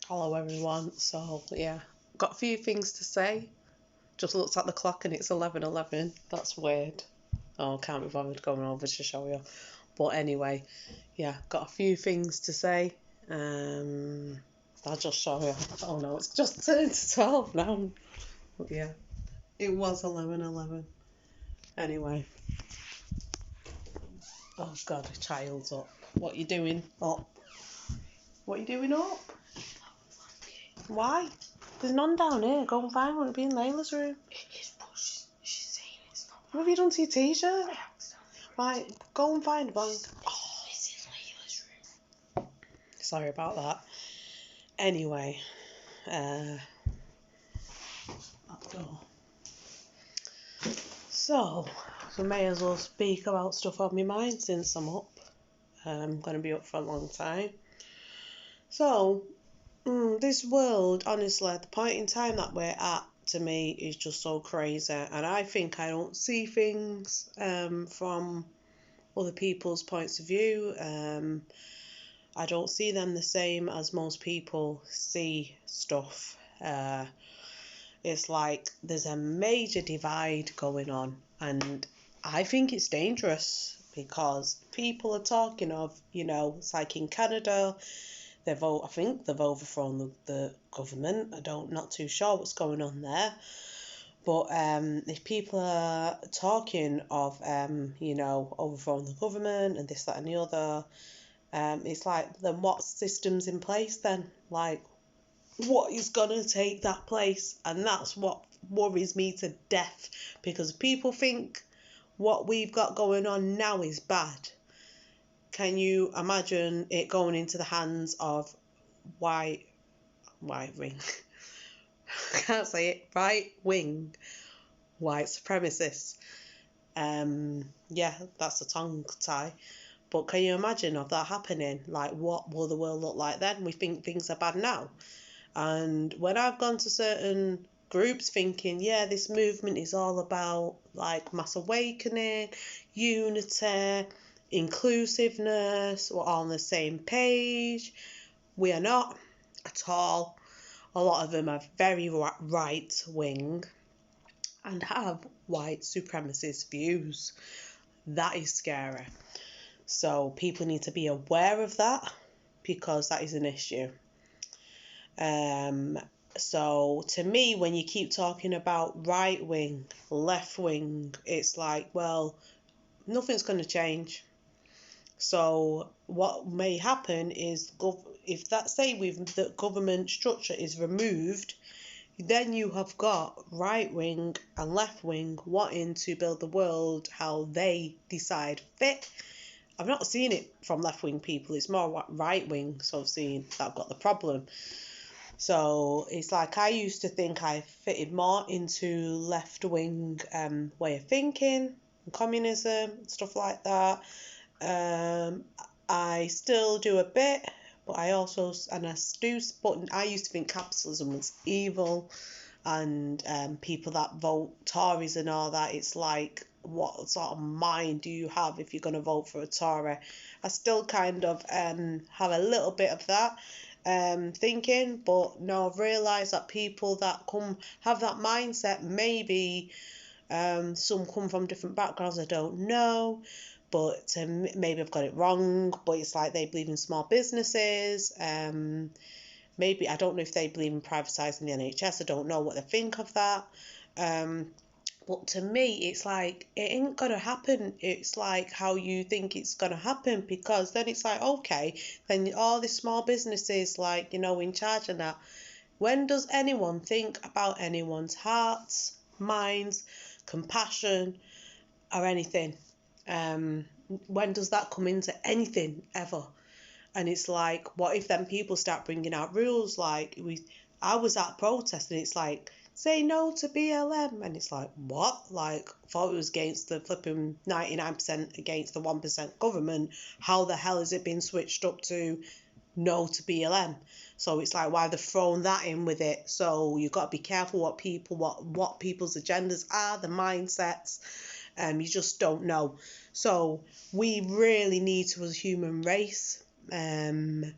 Hello everyone. So yeah, got a few things to say. Just looked at the clock and it's 11:11. That's weird. Oh, can't be bothered going over to show you. But anyway, yeah, got a few things to say. I'll just show you. Oh no, it's just turned to 12 now. But yeah, it was 11:11. Anyway. Oh God, a child's up. What you doing up? What you doing up? Why? There's none down here. Go and find one. It'll be in Layla's room. She's saying it's not. What have you done to your t-shirt? Right, go and find one. Oh, it's in Layla's room. Sorry about that. Anyway, let's go. So, we may as well speak about stuff on my mind since I'm up. I'm going to be up for a long time. So, this world, honestly, the point in time that we're at, to me, is just so crazy. And I think I don't see things from other people's points of view. I don't see them the same as most people see stuff. It's like there's a major divide going on, and I think it's dangerous because people are talking of, it's like in Canada, I think they've overthrown the government. Not too sure what's going on there. But if people are talking of, overthrowing the government and this, that and the other, it's like, then what system's in place then? Like, what is going to take that place? And that's what worries me to death, because people think what we've got going on now is bad. Can you imagine it going into the hands of right wing? I can't say it. Right wing white supremacists. Yeah, that's a tongue tie. But can you imagine of that happening? Like, what will the world look like then? We think things are bad now. And when I've gone to certain groups thinking, yeah, this movement is all about like mass awakening, unity, inclusiveness, we're all on the same page. We are not at all. A lot of them are very right wing and have white supremacist views. That is scary. So people need to be aware of that, because that is an issue. So to me, when you keep talking about right wing, left wing, it's like, well, nothing's going to change. So what may happen is, if that the government structure is removed, then you have got right wing and left wing wanting to build the world how they decide fit. I've not seen it from left wing people. It's more right wing, so I've seen that I've got the problem. So it's like, I used to think I fitted more into left wing way of thinking, communism, stuff like that. I still do a bit, but I used to think capitalism was evil, and people that vote Tories and all that, it's like, what sort of mind do you have if you're going to vote for a Tory? I still kind of have a little bit of that thinking, but no, I've realised that people that have that mindset, maybe some come from different backgrounds, I don't know, but maybe I've got it wrong, but it's like they believe in small businesses. Maybe, I don't know if they believe in privatising the NHS, I don't know what they think of that. But to me, it's like, it ain't going to happen. It's like how you think it's going to happen, because then it's like, okay, then all these small businesses, like, in charge of that. When does anyone think about anyone's hearts, minds, compassion, or anything? When does that come into anything, ever? And it's like, what if then people start bringing out rules? Like, I was at a protest, and it's like, say no to BLM, and it's like, what? Like, I thought it was against the flipping 99% against the 1% government. How the hell has it been switched up to no to BLM? So it's like, why they've thrown that in with it? So you've got to be careful what people's agendas are, the mindsets. You just don't know. So we really need to, as a human race, get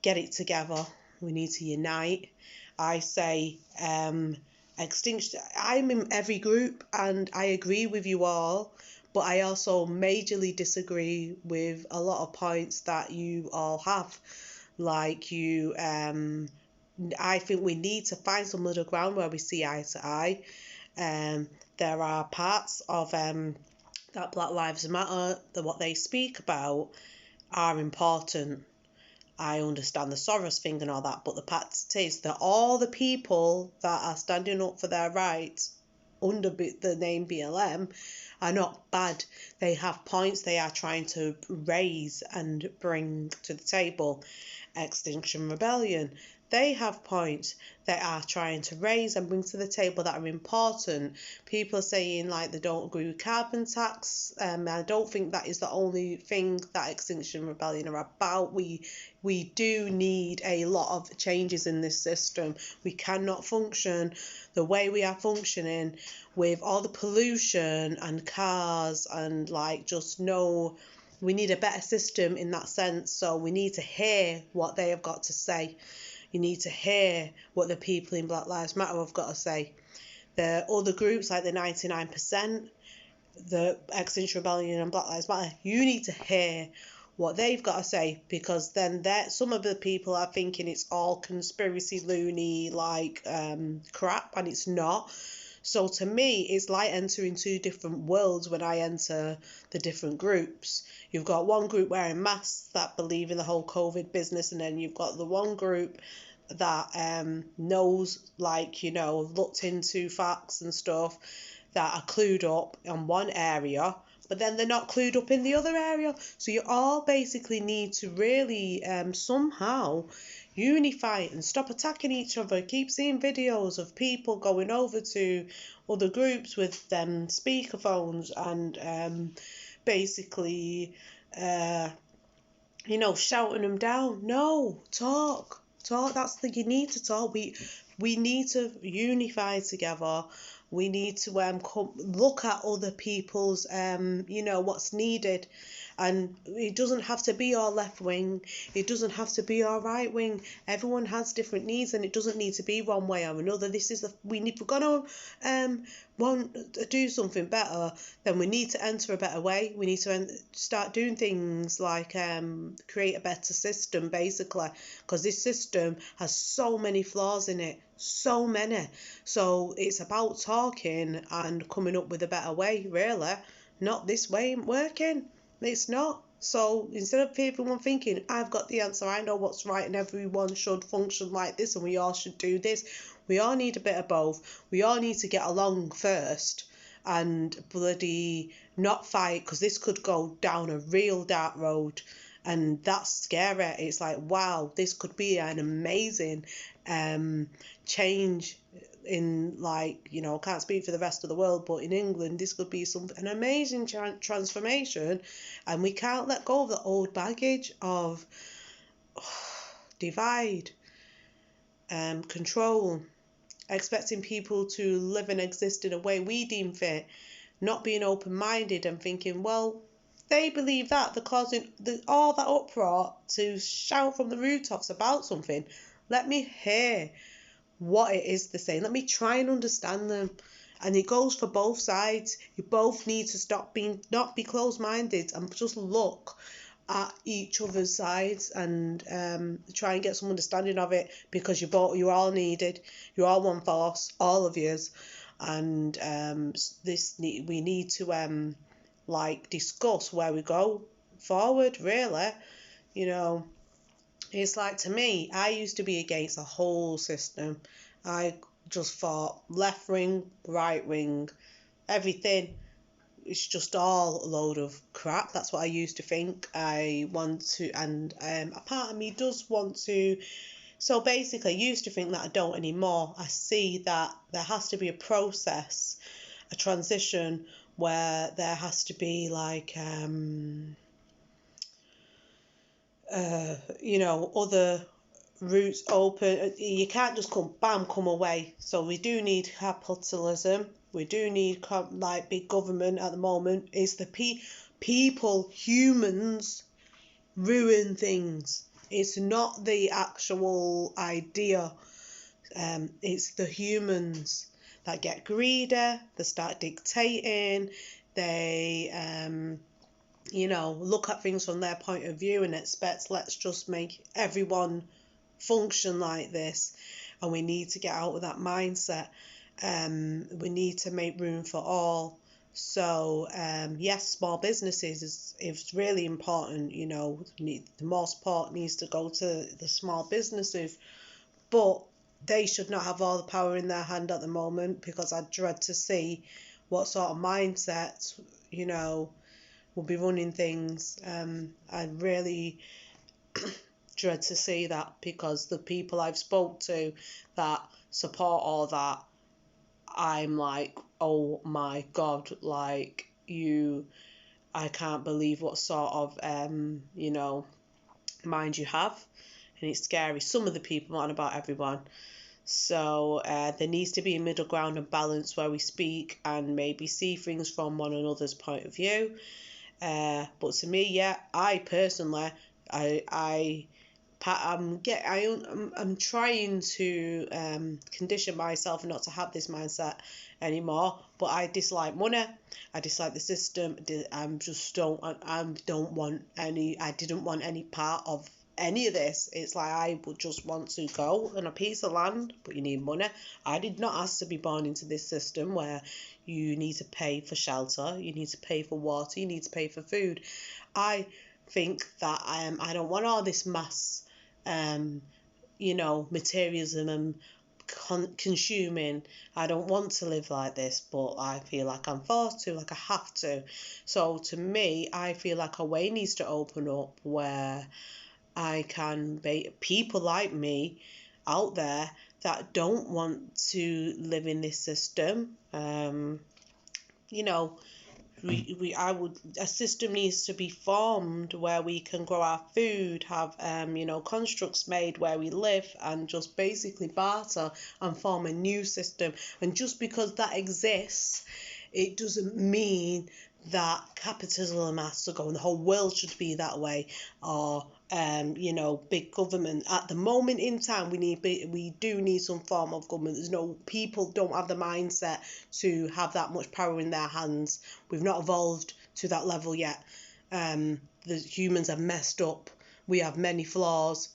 it together. We need to unite. I say extinction. I'm in every group and I agree with you all, but I also majorly disagree with a lot of points that you all have. Like you, I think we need to find some middle ground where we see eye to eye. There are parts of that Black Lives Matter, that what they speak about are important. I understand the Soros thing and all that, but the fact is that all the people that are standing up for their rights under the name BLM are not bad. They have points they are trying to raise and bring to the table. Extinction Rebellion, they have points they are trying to raise and bring to the table that are important. People are saying like they don't agree with carbon tax. I don't think that is the only thing that Extinction Rebellion are about. We do need a lot of changes in this system. We cannot function the way we are functioning with all the pollution and cars and like just no. We need a better system in that sense. So we need to hear what they have got to say. You need to hear what the people in Black Lives Matter have got to say. The other groups like the 99%, the Extinction Rebellion and Black Lives Matter, you need to hear what they've got to say, because then some of the people are thinking it's all conspiracy loony like crap, and it's not. So to me, it's like entering two different worlds when I enter the different groups. You've got one group wearing masks that believe in the whole COVID business, and then you've got the one group that knows, like, looked into facts and stuff, that are clued up on one area, but then they're not clued up in the other area. So you all basically need to really somehow unify and stop attacking each other. Keep seeing videos of people going over to other groups with them speakerphones and basically shouting them down. No, talk. You need to talk. We need to unify together. We need to look at other people's what's needed. And it doesn't have to be all left wing. It doesn't have to be all right wing. Everyone has different needs, and it doesn't need to be one way or another. If we're gonna want to do something better, then we need to enter a better way. We need to start doing things like create a better system, basically, because this system has so many flaws in it. So many. So it's about talking and coming up with a better way, really. Not this way ain't working. It's not. So instead of everyone thinking, I've got the answer, I know what's right, and everyone should function like this, and we all should do this, we all need a bit of both. We all need to get along first and bloody not fight, because this could go down a real dark road. And that's scary. It's like, wow, this could be an amazing change in, like, I can't speak for the rest of the world, but in England, this could be an amazing transformation. And we can't let go of the old baggage of divide, control, expecting people to live and exist in a way we deem fit, not being open-minded and thinking, well, they believe that, they're causing all that uproar to shout from the rooftops about something. Let me hear what it is they're saying. Let me try and understand them. And it goes for both sides. You both need to not be closed-minded and just look at each other's sides and try and get some understanding of it, because you're all needed. You're all one force, all of yous. And we need to discuss where we go forward, really. It's like, to me, I used to be against the whole system. I just thought left wing, right wing, everything, it's just all a load of crap. That's what I used to think. I want to, and a part of me does want to. So basically, I used to think that I don't anymore. I see that there has to be a process, a transition, where there has to be other routes open. You can't just come away. So we do need capitalism. We do need big government at the moment. It's the people, humans ruin things. It's not the actual idea. It's the humans that get greedy. They start dictating. They, look at things from their point of view and expect, let's just make everyone function like this. And we need to get out of that mindset. We need to make room for all. So yes, small businesses is really important. The more support needs to go to the small businesses, but they should not have all the power in their hand at the moment, because I dread to see what sort of mindset will be running things. I really dread to see that, because the people I've spoke to that support all that, I'm like, oh my God, like I can't believe what sort of, mind you have. And it's scary. Some of the people, not about everyone. So there needs to be a middle ground and balance where we speak and maybe see things from one another's point of view. But to me, yeah, I personally, I'm trying to condition myself not to have this mindset anymore. But I dislike money. I dislike the system. I didn't want any part of any of this. It's like I would just want to go on a piece of land, but you need money. I did not ask to be born into this system where you need to pay for shelter, you need to pay for water, you need to pay for food. I think that I don't want all this mass materialism and consuming. I don't want to live like this, but I feel like I'm forced to, like I have to. So to me, I feel like a way needs to open up where I can be people like me out there that don't want to live in this system. A system needs to be formed where we can grow our food, have constructs made where we live, and just basically barter and form a new system. And just because that exists, it doesn't mean that capitalism has to go and the whole world should be that way, or big government. At the moment in time, we do need some form of government. People don't have the mindset to have that much power in their hands. We've not evolved to that level yet. The humans have messed up. We have many flaws.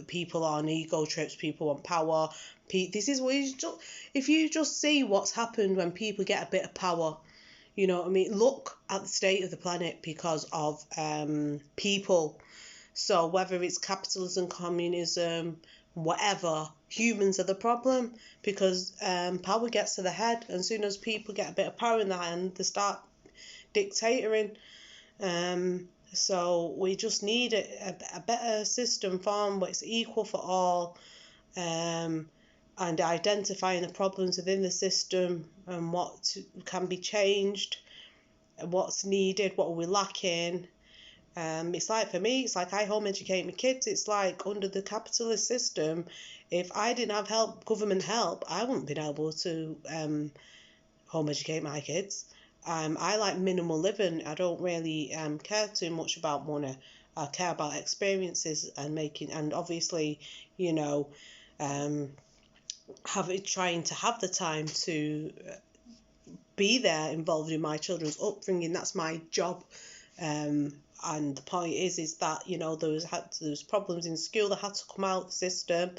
People are on ego trips. People want power. This is what if you just see what's happened when people get a bit of power. You know what I mean? Look at the state of the planet because of people. So whether it's capitalism, communism, whatever, humans are the problem, because power gets to the head. And as soon as people get a bit of power in their hand, they start dictating. So we just need a better system formed where it's equal for all. And identifying the problems within the system and what can be changed, what's needed, what are we lacking. It's like, for me, it's like I home educate my kids. It's like under the capitalist system, if I didn't have government help, I wouldn't be able to home educate my kids. I like minimal living. I don't really care too much about money. I care about experiences and obviously, trying to have the time to be there involved in my children's upbringing. That's my job. And the point is that there was problems in school that had to come out of the system.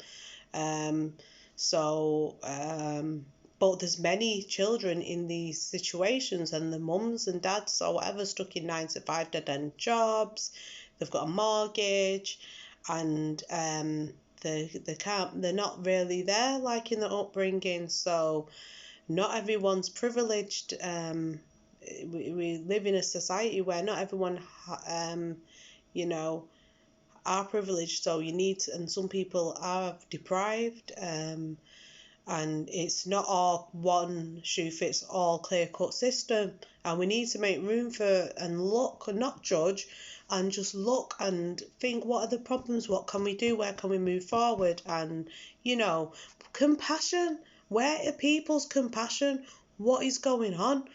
But there's many children in these situations, and the mums and dads or whatever stuck in 9-to-5 dead-end jobs. They've got a mortgage, and they're not really there like in the upbringing. So not everyone's privileged. We live in a society where not everyone are privileged, so and some people are deprived, and it's not all one shoe fits all clear cut system, and we need to make room for and look and not judge, and just look and think, what are the problems, what can we do, where can we move forward, and compassion. Where are people's compassion? What is going on?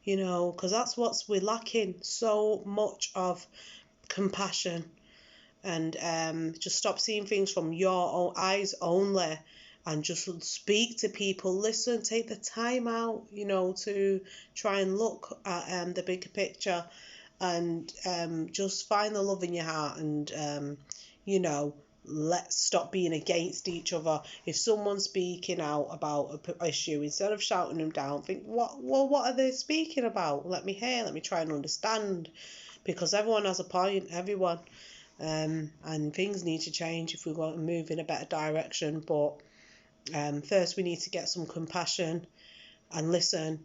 Because that's we're lacking, so much of compassion. and just stop seeing things from your own eyes only, and just speak to people, listen, take the time out, to try and look at the bigger picture, and just find the love in your heart, and let's stop being against each other. If someone's speaking out about an issue, instead of shouting them down, think, what are they speaking about? Let me hear, let me try and understand, because everyone has a point, everyone. And things need to change if we want to move in a better direction. But first we need to get some compassion and listen,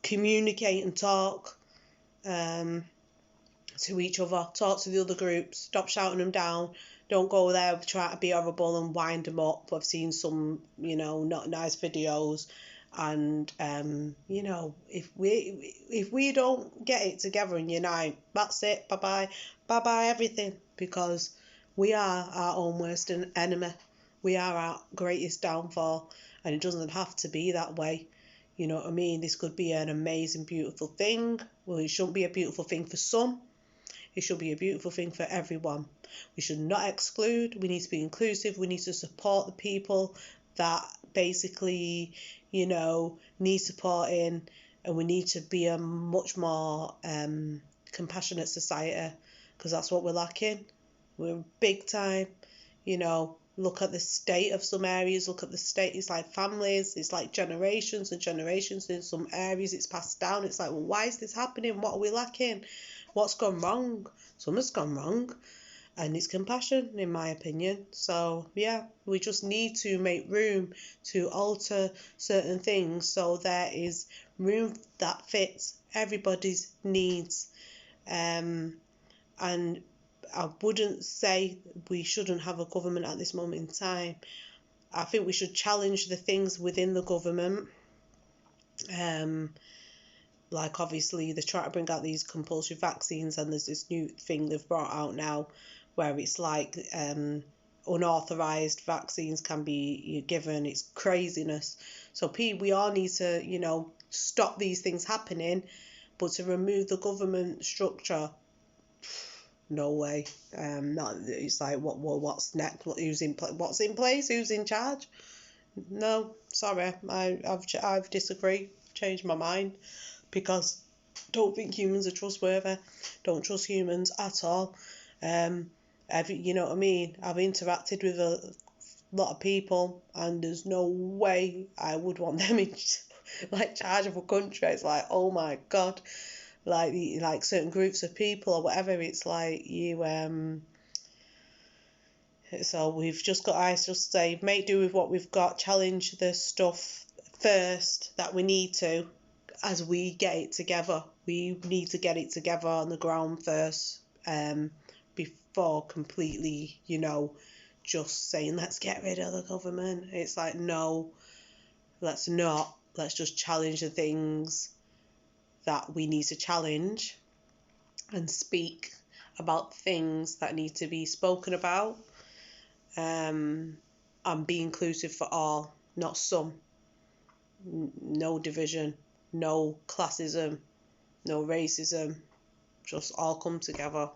communicate and talk to each other, talk to the other groups, stop shouting them down. Don't go there try to be horrible and wind them up. I've seen some, not nice videos, and if we don't get it together and unite, that's it. Bye bye everything, because we are our own worst enemy. We are our greatest downfall, and it doesn't have to be that way. You know what I mean? This could be an amazing, beautiful thing. Well, it shouldn't be a beautiful thing for some. It should be a beautiful thing for everyone. We should not exclude. We need to be inclusive. We need to support the people that basically, need supporting, and we need to be a much more compassionate society, because that's what we're lacking. We're big time, Look at the state of some areas. Look at the state. It's like families. It's like generations and generations. In some areas, it's passed down. It's like, well, why is this happening? What are we lacking? What's gone wrong? Something's gone wrong. And it's compassion, in my opinion. So, yeah, we just need to make room to alter certain things so there is room that fits everybody's needs. And I wouldn't say we shouldn't have a government at this moment in time. I think we should challenge the things within the government. Like, obviously, they're trying to bring out these compulsory vaccines, and there's this new thing they've brought out now where it's like unauthorized vaccines can be given. It's craziness. So we all need to, stop these things happening, but to remove the government structure, no way. Not. It's like, what's next? What's in place? Who's in charge? No, sorry. I've disagreed. Changed my mind, because I don't think humans are trustworthy. Don't trust humans at all. You know what I mean? I've interacted with a lot of people, and there's no way I would want them in charge of a country. It's like, oh my God. Like certain groups of people or whatever, it's like so we've just got, I just say, make do with what we've got, challenge the stuff first that we need to, as we get it together. We need to get it together on the ground first, before completely, just saying, let's get rid of the government. It's like, no, let's not. Let's just challenge the things that we need to challenge, and speak about things that need to be spoken about, and be inclusive for all, not some. No division, no classism, no racism, just all come together.